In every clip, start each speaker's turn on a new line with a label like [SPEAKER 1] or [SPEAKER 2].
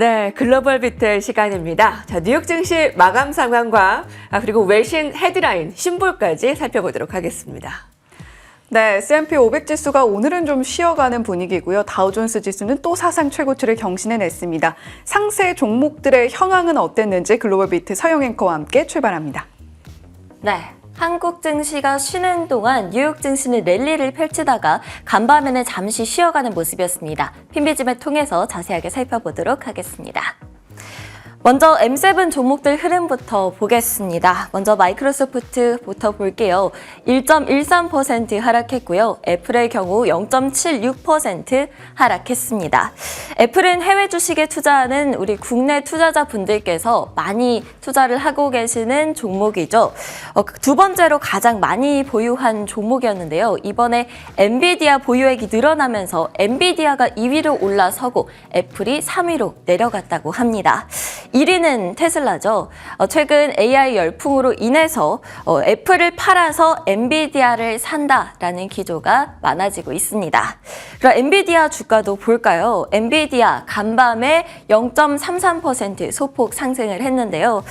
[SPEAKER 1] 네, 글로벌 비트 시간입니다. 자, 뉴욕 증시 마감 상황과 그리고 외신 헤드라인, 심볼까지 살펴보도록 하겠습니다.
[SPEAKER 2] 네, S&P 500 지수가 오늘은 좀 쉬어가는 분위기고요. 다우존스 지수는 또 사상 최고치를 경신해냈습니다. 상세 종목들의 현황은 어땠는지 글로벌 비트 서영 앵커와 함께 출발합니다.
[SPEAKER 3] 네. 한국 증시가 쉬는 동안 뉴욕 증시는 랠리를 펼치다가 간밤에는 잠시 쉬어가는 모습이었습니다. 핀비즘을 통해서 자세하게 살펴보도록 하겠습니다. 먼저 M7 종목들 흐름부터 보겠습니다. 먼저 마이크로소프트부터 볼게요. 1.13% 하락했고요. 애플의 경우 0.76% 하락했습니다. 애플은 해외 주식에 투자하는 우리 국내 투자자분들께서 많이 투자를 하고 계시는 종목이죠. 두 번째로 가장 많이 보유한 종목이었는데요. 이번에 엔비디아 보유액이 늘어나면서 엔비디아가 2위로 올라서고 애플이 3위로 내려갔다고 합니다. 1위는 테슬라죠. 최근 AI 열풍으로 인해서 애플을 팔아서 엔비디아를 산다라는 기조가 많아지고 있습니다. 그럼 엔비디아 주가도 볼까요? 엔비디아 간밤에 0.33% 소폭 상승을 했는데요.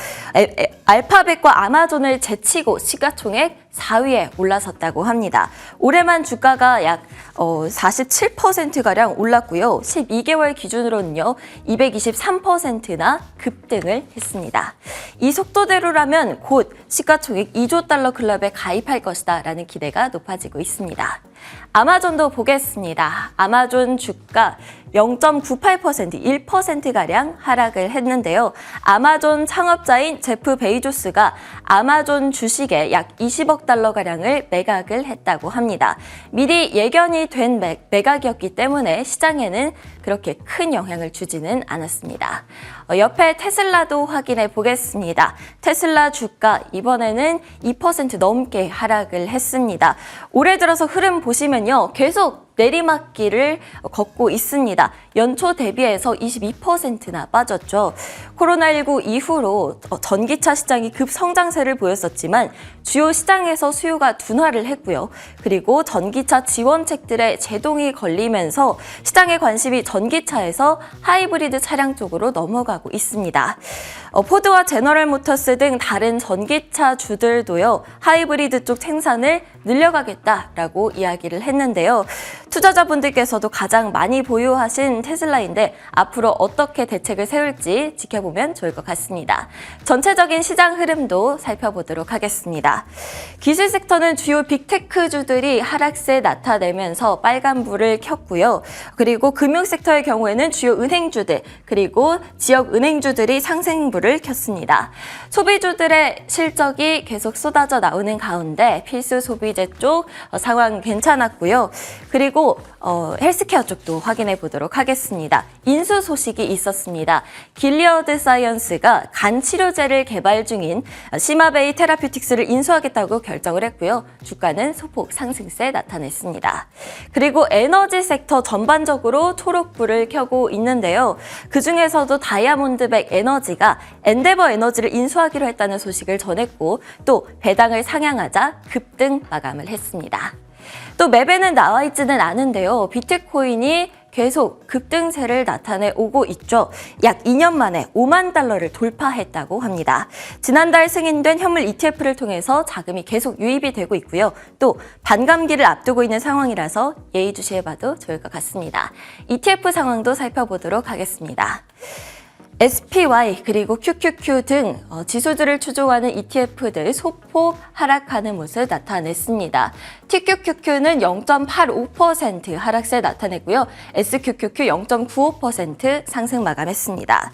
[SPEAKER 3] 알파벳과 아마존을 제치고 시가총액 4위에 올라섰다고 합니다. 올해만 주가가 약 47%가량 올랐고요. 12개월 기준으로는요. 223%나 급등을 했습니다. 이 속도대로라면 곧 시가총액 2조 달러 클럽에 가입할 것이다 라는 기대가 높아지고 있습니다. 아마존도 보겠습니다. 아마존 주가 0.98%, 1%가량 하락을 했는데요. 아마존 창업자인 제프 베이조스가 아마존 주식에 약 20억 달러가량을 매각을 했다고 합니다. 미리 예견이 된 매각이었기 때문에 시장에는 그렇게 큰 영향을 주지는 않았습니다. 옆에 테슬라도 확인해 보겠습니다. 테슬라 주가 이번에는 2% 넘게 하락을 했습니다. 올해 들어서 흐름 보시면요. 계속 내리막길을 걷고 있습니다. 연초 대비해서 22%나 빠졌죠. 코로나19 이후로 전기차 시장이 급성장세를 보였었지만 주요 시장에서 수요가 둔화를 했고요. 그리고 전기차 지원책들의 제동이 걸리면서 시장의 관심이 전기차에서 하이브리드 차량 쪽으로 넘어가고 있습니다. 포드와 제너럴 모터스 등 다른 전기차 주들도요. 하이브리드 쪽 생산을 늘려가겠다라고 이야기를 했는데요. 투자자분들께서도 가장 많이 보유하신 테슬라인데 앞으로 어떻게 대책을 세울지 지켜보면 좋을 것 같습니다. 전체적인 시장 흐름도 살펴보도록 하겠습니다. 기술 섹터는 주요 빅테크주들이 하락세 나타내면서 빨간불을 켰고요. 그리고 금융 섹터의 경우에는 주요 은행주들 그리고 지역 은행주들이 상승불을 켰습니다. 소비주들의 실적이 계속 쏟아져 나오는 가운데 필수 소비재 쪽 상황 괜찮았고요. 그리고 헬스케어 쪽도 확인해 보도록 하겠습니다. 인수 소식이 있었습니다. 길리어드 사이언스가 간 치료제를 개발 중인 시마베이 테라퓨틱스를 인수하겠다고 결정을 했고요. 주가는 소폭 상승세 나타냈습니다. 그리고 에너지 섹터 전반적으로 초록불을 켜고 있는데요. 그중에서도 다이아몬드백 에너지가 엔데버 에너지를 인수하기로 했다는 소식을 전했고 또 배당을 상향하자 급등 마감을 했습니다. 또 맵에는 나와 있지는 않은데요. 비트코인이 계속 급등세를 나타내오고 있죠. 약 2년 만에 5만 달러를 돌파했다고 합니다. 지난달 승인된 현물 ETF를 통해서 자금이 계속 유입이 되고 있고요. 또 반감기를 앞두고 있는 상황이라서 예의주시해봐도 좋을 것 같습니다. ETF 상황도 살펴보도록 하겠습니다. SPY 그리고 QQQ 등 지수들을 추종하는 ETF들 소폭 하락하는 모습 나타냈습니다. TQQQ는 0.85% 하락세 나타냈고요. SQQQ 0.95% 상승 마감했습니다.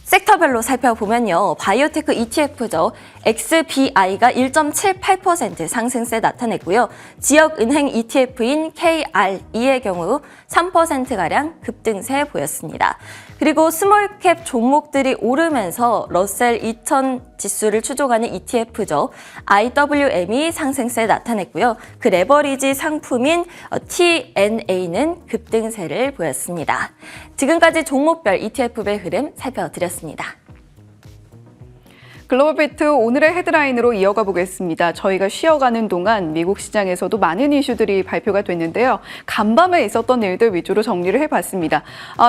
[SPEAKER 3] 섹터별로 살펴보면요. 바이오테크 ETF죠. XBI가 1.78% 상승세 나타냈고요. 지역은행 ETF인 KRE의 경우 3%가량 급등세 보였습니다. 그리고 스몰캡 종목들이 오르면서 러셀 2000 지수를 추종하는 ETF죠. IWM이 상승세 나타냈고요. 그 레버리지 상품인 TNA는 급등세를 보였습니다. 지금까지 종목별 ETF별 흐름 살펴드렸습니다.
[SPEAKER 2] 글로벌 비트 오늘의 헤드라인으로 이어가 보겠습니다. 저희가 쉬어가는 동안 미국 시장에서도 많은 이슈들이 발표가 됐는데요. 간밤에 있었던 일들 위주로 정리를 해봤습니다.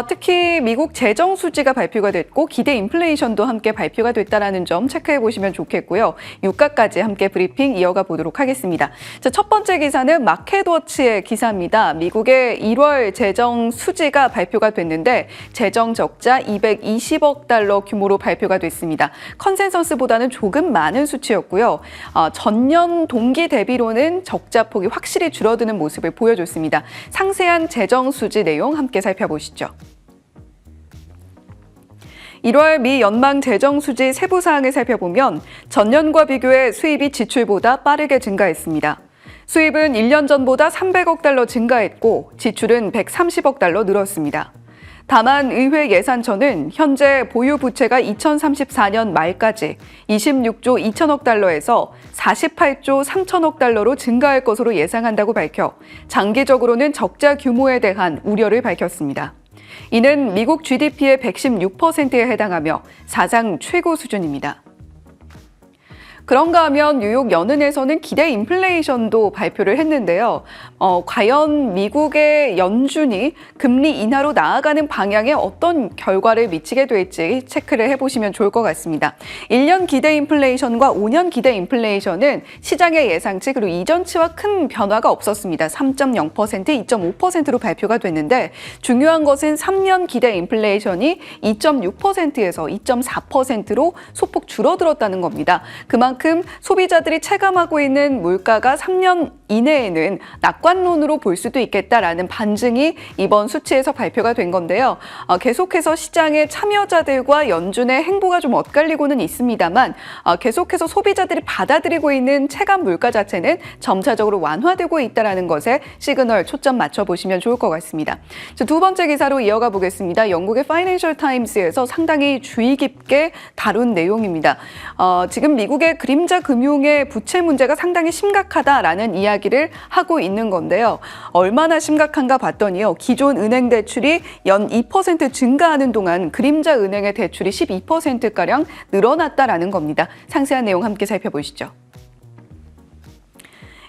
[SPEAKER 2] 특히 미국 재정 수지가 발표가 됐고 기대 인플레이션도 함께 발표가 됐다는 점 체크해 보시면 좋겠고요. 유가까지 함께 브리핑 이어가 보도록 하겠습니다. 자, 첫 번째 기사는 마켓워치의 기사입니다. 미국의 1월 재정 수지가 발표가 됐는데 재정 적자 220억 달러 규모로 발표가 됐습니다. 컨센서스보다는 조금 많은 수치였고요. 전년 동기 대비로는 적자 폭이 확실히 줄어드는 모습을 보여줬습니다. 상세한 재정 수지 내용 함께 살펴보시죠. 1월 미 연방 재정 수지 세부 사항을 살펴보면 전년과 비교해 수입이 지출보다 빠르게 증가했습니다. 수입은 1년 전보다 300억 달러 증가했고 지출은 130억 달러 늘었습니다. 다만 의회 예산처는 현재 보유 부채가 2034년 말까지 26조 2천억 달러에서 48조 3천억 달러로 증가할 것으로 예상한다고 밝혀 장기적으로는 적자 규모에 대한 우려를 밝혔습니다. 이는 미국 GDP의 116%에 해당하며 사상 최고 수준입니다. 그런가 하면 뉴욕 연은에서는 기대 인플레이션도 발표를 했는데요. 과연 미국의 연준이 금리 인하로 나아가는 방향에 어떤 결과를 미치게 될지 체크를 해보시면 좋을 것 같습니다. 1년 기대 인플레이션과 5년 기대 인플레이션은 시장의 예상치 그리고 이전치와 큰 변화가 없었습니다. 3.0%, 2.5%로 발표가 됐는데 중요한 것은 3년 기대 인플레이션이 2.6%에서 2.4%로 소폭 줄어들었다는 겁니다. 그만큼 소비자들이 체감하고 있는 물가가 3년 이내에는 낙관론으로 볼 수도 있겠다라는 반증이 이번 수치에서 발표가 된 건데요. 계속해서 시장의 참여자들과 연준의 행보가 좀 엇갈리고는 있습니다만 계속해서 소비자들이 받아들이고 있는 체감 물가 자체는 점차적으로 완화되고 있다는 것에 시그널 초점 맞춰보시면 좋을 것 같습니다. 두 번째 기사로 이어가 보겠습니다. 영국의 파이낸셜 타임스에서 상당히 주의 깊게 다룬 내용입니다. 지금 미국의 그림자 금융의 부채 문제가 상당히 심각하다라는 이야기를 하고 있는 건데요. 얼마나 심각한가 봤더니요. 기존 은행 대출이 연 2% 증가하는 동안 그림자 은행의 대출이 12%가량 늘어났다라는 겁니다. 상세한 내용 함께 살펴보시죠.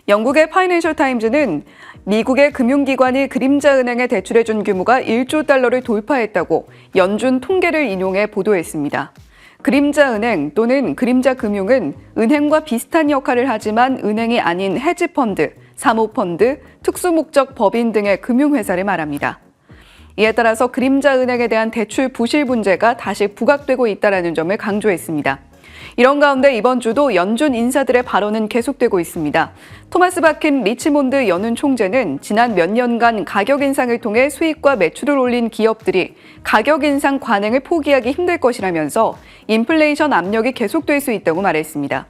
[SPEAKER 2] 영국의 파이낸셜 타임즈는 미국의 금융기관이 그림자 은행에 대출해준 규모가 1조 달러를 돌파했다고 연준 통계를 인용해 보도했습니다. 그림자 은행 또는 그림자 금융은 은행과 비슷한 역할을 하지만 은행이 아닌 헤지펀드, 사모펀드, 특수목적 법인 등의 금융회사를 말합니다. 이에 따라서 그림자 은행에 대한 대출 부실 문제가 다시 부각되고 있다는 점을 강조했습니다. 이런 가운데 이번 주도 연준 인사들의 발언은 계속되고 있습니다. 토마스 바킨 리치몬드 연은 총재는 지난 몇 년간 가격 인상을 통해 수익과 매출을 올린 기업들이 가격 인상 관행을 포기하기 힘들 것이라면서 인플레이션 압력이 계속될 수 있다고 말했습니다.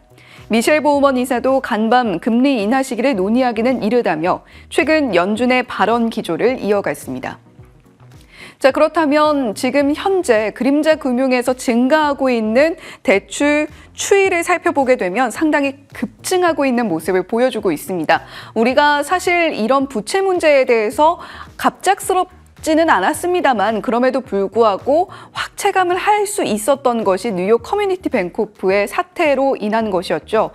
[SPEAKER 2] 미셸 보우먼 이사도 간밤 금리 인하 시기를 논의하기는 이르다며 최근 연준의 발언 기조를 이어갔습니다. 자, 그렇다면 지금 현재 그림자 금융에서 증가하고 있는 대출 추이를 살펴보게 되면 상당히 급증하고 있는 모습을 보여주고 있습니다. 우리가 사실 이런 부채 문제에 대해서 갑작스럽지는 않았습니다만 그럼에도 불구하고 확 체감을 할 수 있었던 것이 뉴욕 커뮤니티 뱅코프의 사태로 인한 것이었죠.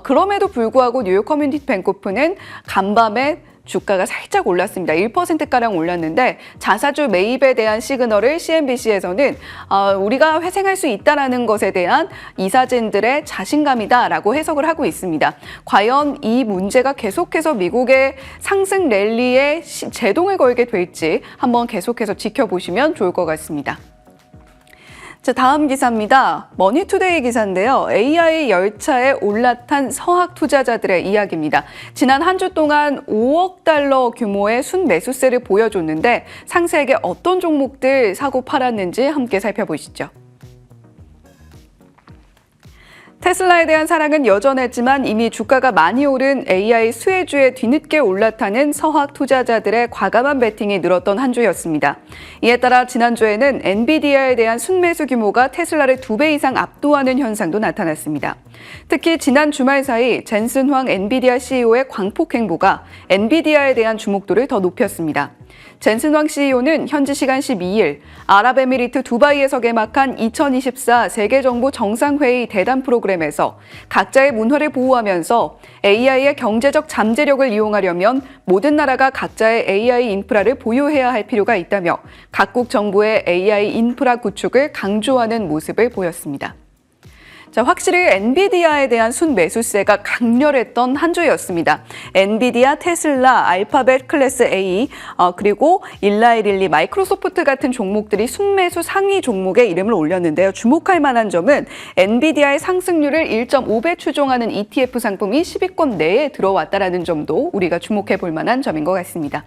[SPEAKER 2] 그럼에도 불구하고 뉴욕 커뮤니티 뱅코프는 간밤에 주가가 살짝 올랐습니다. 1%가량 올랐는데 자사주 매입에 대한 시그널을 CNBC에서는 우리가 회생할 수 있다는 것에 대한 이사진들의 자신감이다라고 해석을 하고 있습니다. 과연 이 문제가 계속해서 미국의 상승 랠리에 제동을 걸게 될지 한번 계속해서 지켜보시면 좋을 것 같습니다. 자, 다음 기사입니다. 머니투데이 기사인데요. AI 열차에 올라탄 서학 투자자들의 이야기입니다. 지난 한 주 동안 5억 달러 규모의 순매수세를 보여줬는데 상세하게 어떤 종목들 사고 팔았는지 함께 살펴보시죠. 테슬라에 대한 사랑은 여전했지만 이미 주가가 많이 오른 AI 수혜주에 뒤늦게 올라타는 서학 투자자들의 과감한 베팅이 늘었던 한 주였습니다. 이에 따라 지난주에는 엔비디아에 대한 순매수 규모가 테슬라를 2배 이상 압도하는 현상도 나타났습니다. 특히 지난 주말 사이 젠슨 황 엔비디아 CEO의 광폭 행보가 엔비디아에 대한 주목도를 더 높였습니다. 젠슨 왕 CEO는 현지 시간 12일 아랍에미리트 두바이에서 개막한 2024 세계정부 정상회의 대담 프로그램에서 각자의 문화를 보호하면서 AI의 경제적 잠재력을 이용하려면 모든 나라가 각자의 AI 인프라를 보유해야 할 필요가 있다며 각국 정부의 AI 인프라 구축을 강조하는 모습을 보였습니다. 자, 확실히 엔비디아에 대한 순매수세가 강렬했던 한 주였습니다. 엔비디아, 테슬라, 알파벳 클래스 A, 그리고 일라이릴리, 마이크로소프트 같은 종목들이 순매수 상위 종목에 이름을 올렸는데요. 주목할 만한 점은 엔비디아의 상승률을 1.5배 추종하는 ETF 상품이 10위권 내에 들어왔다는 점도 우리가 주목해 볼 만한 점인 것 같습니다.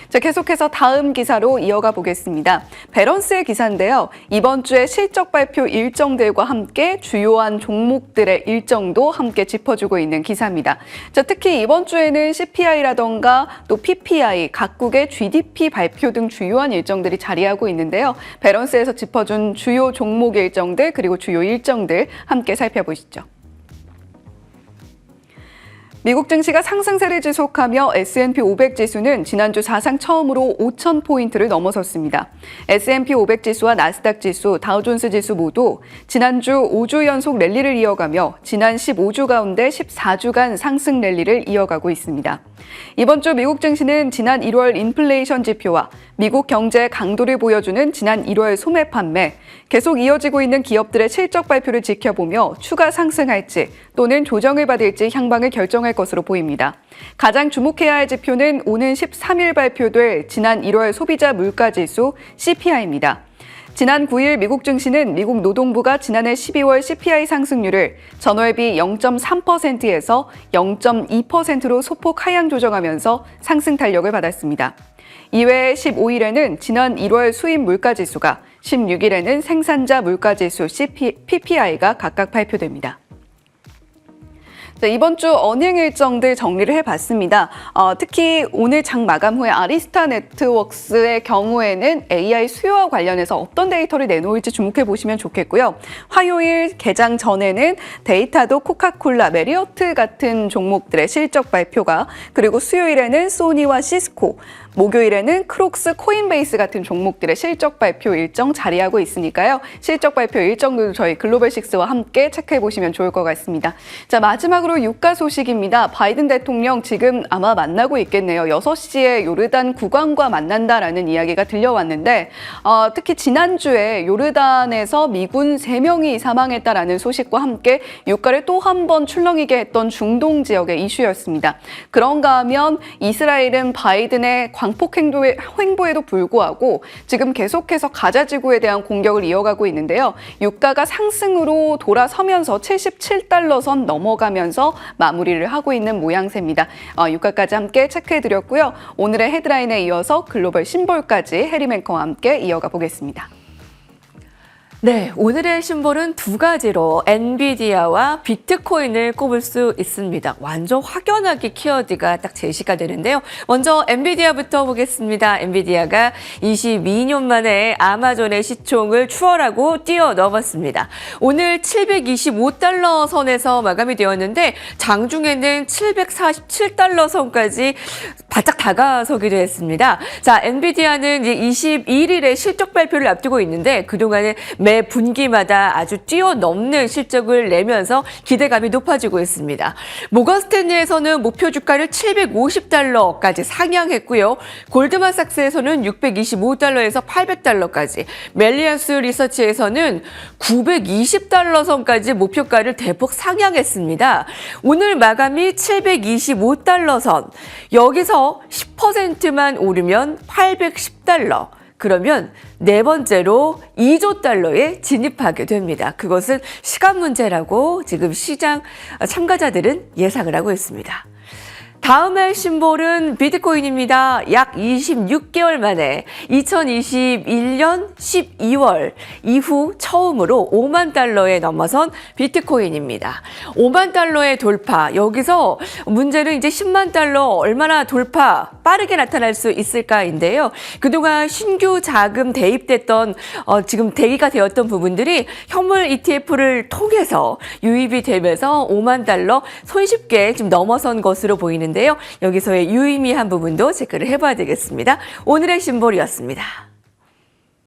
[SPEAKER 2] 자, 계속해서 다음 기사로 이어가 보겠습니다. 배런스의 기사인데요. 이번 주에 실적 발표 일정들과 함께 주요한 종목들의 일정도 함께 짚어주고 있는 기사입니다. 자, 특히 이번 주에는 CPI라던가 또 PPI, 각국의 GDP 발표 등 주요한 일정들이 자리하고 있는데요. 배런스에서 짚어준 주요 종목 일정들 그리고 주요 일정들 함께 살펴보시죠. 미국 증시가 상승세를 지속하며 S&P 500 지수는 지난주 사상 처음으로 5,000포인트를 넘어섰습니다. S&P 500 지수와 나스닥 지수, 다우존스 지수 모두 지난주 5주 연속 랠리를 이어가며 지난 15주 가운데 14주간 상승 랠리를 이어가고 있습니다. 이번 주 미국 증시는 지난 1월 인플레이션 지표와 미국 경제의 강도를 보여주는 지난 1월 소매 판매, 계속 이어지고 있는 기업들의 실적 발표를 지켜보며 추가 상승할지 또는 조정을 받을지 향방을 결정할 것으로 보입니다. 가장 주목해야 할 지표는 오는 13일 발표될 지난 1월 소비자 물가지수 CPI입니다. 지난 9일 미국 증시는 미국 노동부가 지난해 12월 CPI 상승률을 전월비 0.3%에서 0.2%로 소폭 하향 조정하면서 상승 탄력을 받았습니다. 이외에 15일에는 지난 1월 수입 물가지수가, 16일에는 생산자 물가지수 PPI가 각각 발표됩니다. 자, 이번 주 어닝 일정들 정리를 해봤습니다. 특히 오늘 장 마감 후에 아리스타 네트워크스의 경우에는 AI 수요와 관련해서 어떤 데이터를 내놓을지 주목해 보시면 좋겠고요. 화요일 개장 전에는 데이터도 코카콜라, 메리어트 같은 종목들의 실적 발표가, 그리고 수요일에는 소니와 시스코, 목요일에는 크록스, 코인베이스 같은 종목들의 실적 발표 일정 자리하고 있으니까요. 실적 발표 일정도 저희 글로벌6와 함께 체크해 보시면 좋을 것 같습니다. 자, 마지막으로 유가 소식입니다. 바이든 대통령 지금 아마 만나고 있겠네요. 6시에 요르단 국왕과 만난다라는 이야기가 들려왔는데 특히 지난주에 요르단에서 미군 3명이 사망했다라는 소식과 함께 유가를 또 한 번 출렁이게 했던 중동 지역의 이슈였습니다. 그런가 하면 이스라엘은 바이든의 광폭 행보에도 불구하고 지금 계속해서 가자 지구에 대한 공격을 이어가고 있는데요. 유가가 상승으로 돌아서면서 77달러 선 넘어가면서 마무리를 하고 있는 모양새입니다. 유가까지 함께 체크해드렸고요. 오늘의 헤드라인에 이어서 글로벌 심볼까지 해리 맹커와 함께 이어가 보겠습니다.
[SPEAKER 1] 네, 오늘의 심볼은 두 가지로 엔비디아와 비트코인을 꼽을 수 있습니다. 완전 확연하게 키워드가 딱 제시가 되는데요. 먼저 엔비디아부터 보겠습니다. 엔비디아가 22년 만에 아마존의 시총을 추월하고 뛰어넘었습니다. 오늘 725달러 선에서 마감이 되었는데 장중에는 747달러 선까지 바짝 다가서기도 했습니다. 자, 엔비디아는 이제 21일에 실적 발표를 앞두고 있는데 그동안은 매 분기마다 아주 뛰어넘는 실적을 내면서 기대감이 높아지고 있습니다. 모건 스탠리에서는 목표 주가를 750달러까지 상향했고요. 골드만삭스에서는 625달러에서 800달러까지, 멜리안스 리서치에서는 920달러 선까지 목표가를 대폭 상향했습니다. 오늘 마감이 725달러 선, 여기서 10%만 오르면 810달러. 그러면 네 번째로 2조 달러에 진입하게 됩니다. 그것은 시간 문제라고 지금 시장 참가자들은 예상을 하고 있습니다. 다음의 심볼은 비트코인입니다. 약 26개월 만에 2021년 12월 이후 처음으로 5만 달러에 넘어선 비트코인입니다. 5만 달러의 돌파, 여기서 문제는 이제 10만 달러 얼마나 돌파 빠르게 나타날 수 있을까인데요. 그동안 신규 자금 대입됐던 지금 대기가 되었던 부분들이 현물 ETF를 통해서 유입이 되면서 5만 달러 손쉽게 지금 넘어선 것으로 보이는데 텐데요. 여기서의 유의미한 부분도 체크를 해봐야 되겠습니다. 오늘의 심볼이었습니다.